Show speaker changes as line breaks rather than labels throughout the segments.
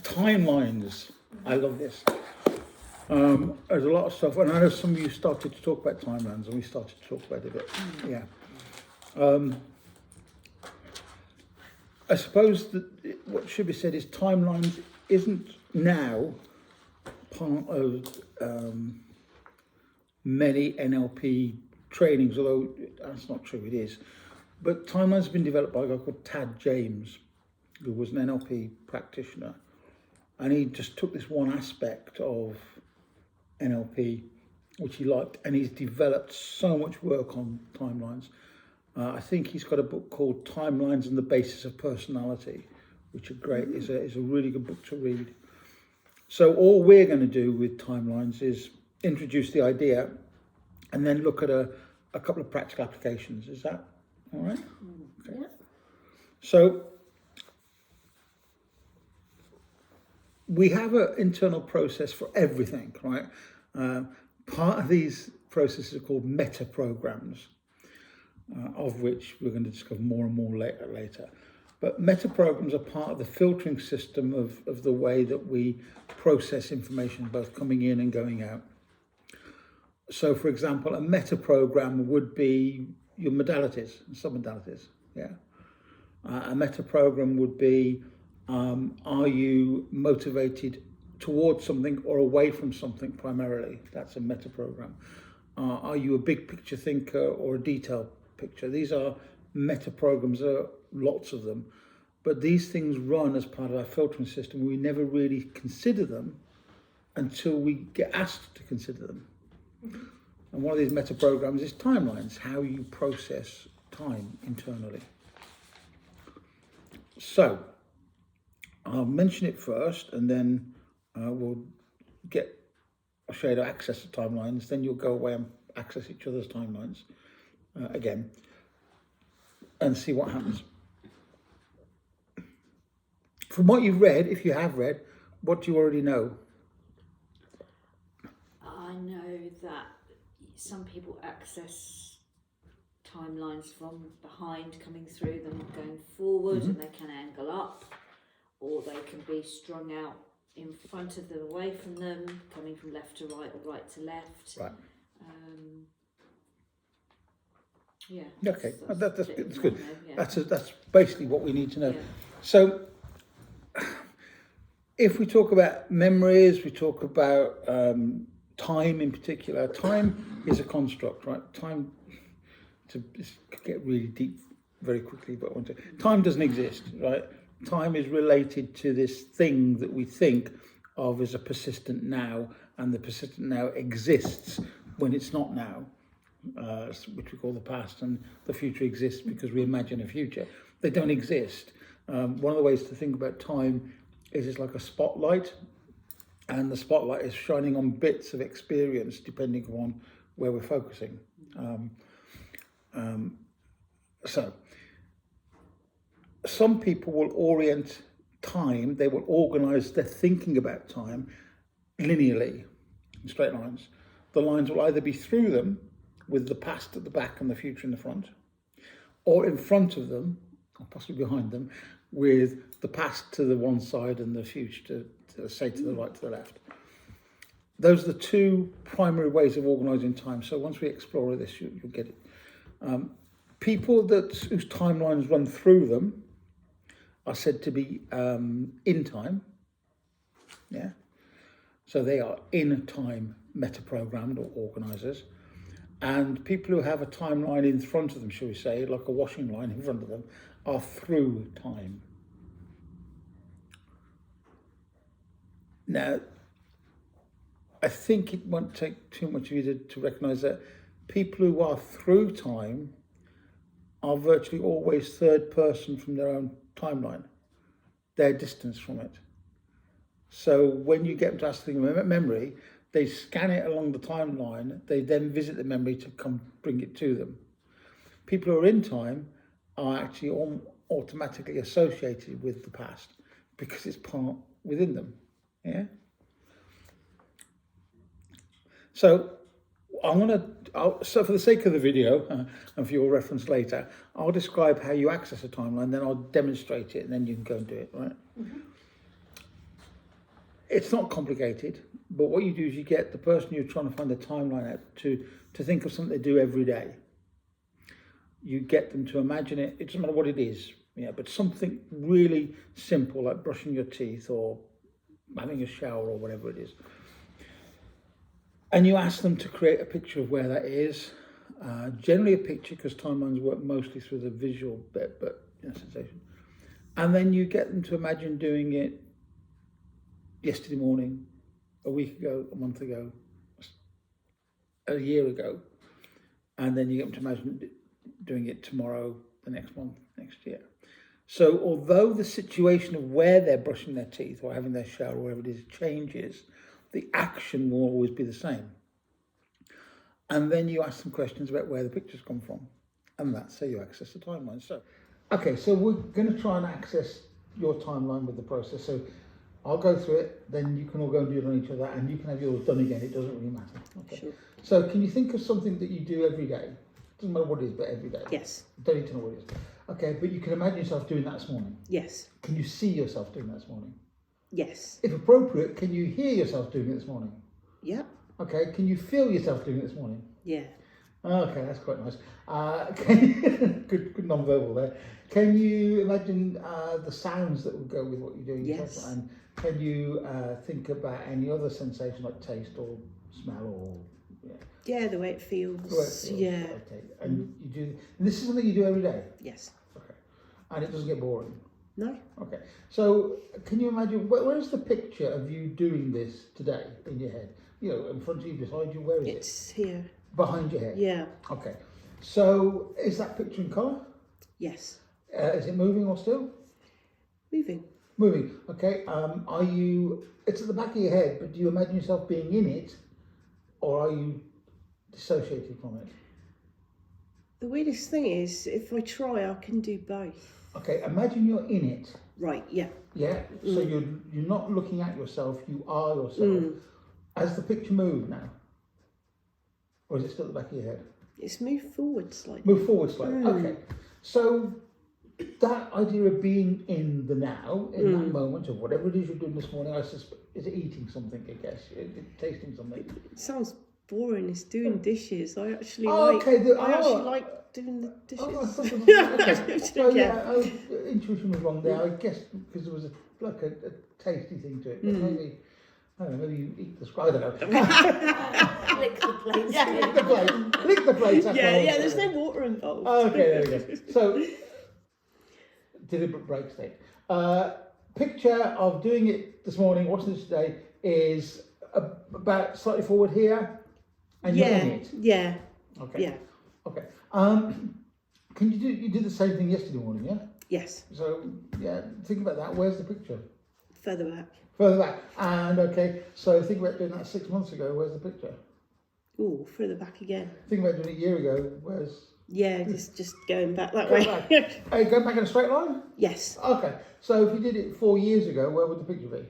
Timelines. I love this. There's a lot of stuff, and I know some of you started to talk about timelines, and we started to talk about it a bit. Yeah. I suppose that what should be said is timelines isn't now part of many NLP trainings, although that's not true, it is. But timelines has been developed by a guy called Tad James, who was an NLP practitioner. And he just took this one aspect of NLP, which he liked, and he's developed so much work on timelines. I think he's got a book called Timelines and the Basis of Personality, which are great. Is a really good book to read. So all we're going to do with timelines is introduce the idea and then look at a couple of practical applications. Is that all right? Okay. Yeah. So we have an internal process for everything, right? Part of these processes are called meta programs, of which we're going to discover more and more later. But meta programs are part of the filtering system of the way that we process information, both coming in and going out. So, for example, a meta program would be your modalities, sub-modalities, yeah. A meta program would be, are you motivated towards something or away from something primarily? That's a meta program. Are you a big picture thinker or a detailed picture? These are meta programs. There are lots of them, but these things run as part of our filtering system. We never really consider them until we get asked to consider them. And one of these meta programs is timelines, how you process time internally. So I'll mention it first, and then I'll show you how to access the timelines. Then you'll go away and access each other's timelines again and see what happens. From what you've read, if you have read, what do you already know?
I know that some people access timelines from behind, coming through them, going forward, and they can angle up, or they can be strung out in front of them, away from them, coming from left to right or right to left.
Right.
Yeah.
Okay, that's good.
Yeah.
That's basically what we need to know.
Yeah.
So, if we talk about memories, we talk about time in particular. Time is a construct, right? Time, to get really deep very quickly, but time doesn't exist, right? Time is related to this thing that we think of as a persistent now, and the persistent now exists when it's not now, which we call the past, and the future exists because we imagine a future. They don't exist. One of the ways to think about time is it's like a spotlight, and the spotlight is shining on bits of experience depending on where we're focusing. So some people will orient time, they will organize their thinking about time linearly, in straight lines. The lines will either be through them with the past at the back and the future in the front, or in front of them, or possibly behind them, with the past to the one side and the future to the right, to the left. Those are the two primary ways of organising time. So once we explore this, you'll get it. People whose timelines run through them are said to be in time. Yeah. So they are in time meta-programmed or organisers. And people who have a timeline in front of them, shall we say, like a washing line in front of them, are through time. Now, I think it won't take too much of you to recognise that people who are through time are virtually always third person from their own timeline. They're distanced from it. So when you get them to ask the memory, they scan it along the timeline, they then visit the memory to come bring it to them. People who are in time are actually automatically associated with the past because it's part within them. Yeah. So so for the sake of the video and for your reference later, I'll describe how you access a timeline, then I'll demonstrate it, and then you can go and do it, right? It's not complicated, but what you do is you get the person you're trying to find the timeline out to think of something they do every day. You get them to imagine it. It doesn't matter what it is, but something really simple like brushing your teeth or having a shower or whatever it is. And you ask them to create a picture of where that is. Generally a picture, because timelines work mostly through the visual bit, but sensation. And then you get them to imagine doing it yesterday morning, a week ago, a month ago, a year ago. And then you get them to imagine doing it tomorrow, the next month, next year. So although the situation of where they're brushing their teeth or having their shower or whatever it is changes, the action will always be the same. And then you ask them questions about where the pictures come from. And that's how you access the timeline. So, okay, so we're going to try and access your timeline with the process. So I'll go through it, then you can all go and do it on each other, and you can have yours done again. It doesn't really matter. Okay.
Sure.
So can you think of something that you do every day? Doesn't matter what it is, but every day.
Yes.
You don't need to know what it is. Okay, but you can imagine yourself doing that this morning.
Yes.
Can you see yourself doing that this morning?
Yes.
If appropriate, can you hear yourself doing it this morning?
Yep.
Okay, can you feel yourself doing it this morning?
Yeah.
Okay, that's quite nice. Good non-verbal there. Can you imagine the sounds that would go with what you're doing?
Yes.
And can you think about any other sensation like taste or smell or
Yeah, the way it feels.
the way it feels?
Yeah.
Okay. And you do. And this is something you do every day.
Yes.
Okay. And it doesn't get boring.
No.
Okay. So can you imagine where's the picture of you doing this today in your head? In front of you, beside you. Where is it?
It's here.
Behind your head.
Yeah.
Okay. So is that picture in colour?
Yes.
Is it moving or still?
Moving.
Moving. Okay. Are you? It's at the back of your head, but do you imagine yourself being in it, or are you dissociated from it?
The weirdest thing is, if I try, I can do both.
Okay. Imagine you're in it.
Right. Yeah.
Yeah. So you're not looking at yourself. You are yourself. Has the picture moved now, or is it still at the back of your head?
It's moved forward slightly.
Move forward slightly. Okay. So that idea of being in the now, in that moment of whatever it is you're doing this morning, I suspect, is it eating something, I guess? Is it tasting something?
It sounds boring. It's doing dishes. I actually like doing the dishes.
Oh, I thought it was, okay. So intuition was wrong there, I guess, because there was a tasty thing to it. But maybe, I don't know, maybe you eat the I don't know.
Lick the plates.
Lick the plate. Lick the plates.
Yeah. There's no water involved.
Okay, there we go. So, deliberate break state. Picture of doing it this morning, watching this today, is about slightly forward here, and you're in it.
Yeah.
Okay.
Yeah.
Okay. Can you did the same thing yesterday morning, yeah?
Yes.
So think about that. Where's the picture?
Further back.
Further back. And okay, so think about doing that 6 months ago. Where's the picture?
Oh, further back again.
Think about doing it a year ago. Where's?
Yeah, just going back that
Go
way.
back. Hey, go back in a straight line.
Yes.
Okay. So if you did it 4 years ago, where would the picture be?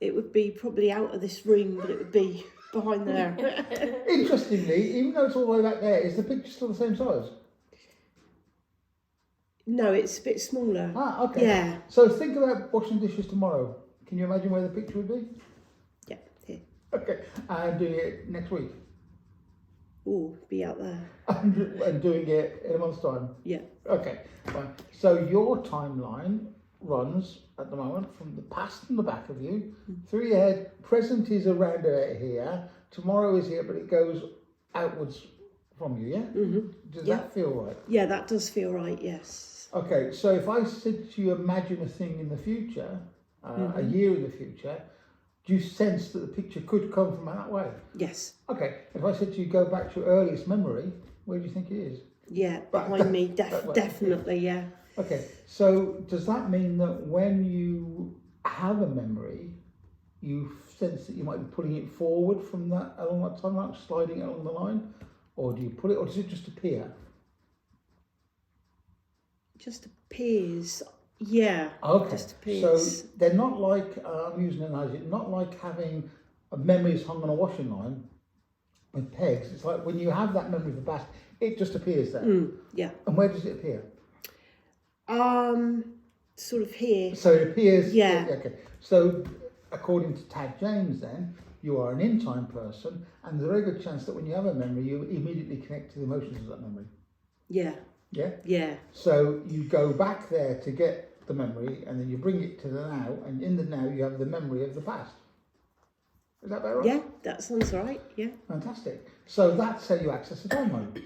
It would be probably out of this room, but it would be behind there.
Interestingly, even though it's all the way back there, is the picture still the same size?
No, it's a bit smaller.
Ah, okay.
Yeah.
So think about washing dishes tomorrow. Can you imagine where the picture would be?
Yeah, here.
Okay. And doing it next week.
Oh, be out there.
And doing it in a month's time.
Yeah.
Okay. Fine. So your timeline runs at the moment from the past and the back of you, through your head. Present is around about here. Tomorrow is here, but it goes outwards from you, yeah?
Mm-hmm.
Does
Yeah.
that feel right?
Yeah, that does feel right, yes.
Okay, so if I said to you, imagine a thing in the future, a year in the future, do you sense that the picture could come from that way?
Yes.
Okay, if I said to you, go back to your earliest memory, where do you think it is?
Yeah,
Back
behind me,
that way.
definitely, yeah.
Okay, so does that mean that when you have a memory, you sense that you might be pulling it forward from that along that timeline, sliding it along the line, or do you pull it, or does it just appear?
Just appears. Yeah.
Okay,
Just appears.
so they're not like, I'm using an analogy, not like having memories hung on a washing line with pegs. It's like when you have that memory of the past, it just appears there.
Yeah.
And where does it appear?
Sort of here.
So it appears.
Yeah.
Okay. So according to Tad James, then you are an in-time person, and there's a very good chance that when you have a memory, you immediately connect to the emotions of that memory.
Yeah.
Yeah.
Yeah.
So you go back there to get the memory, and then you bring it to the now, and in the now you have the memory of the past. Is that about right?
Yeah, that sounds right. Yeah.
Fantastic. So that's how you access the timeline.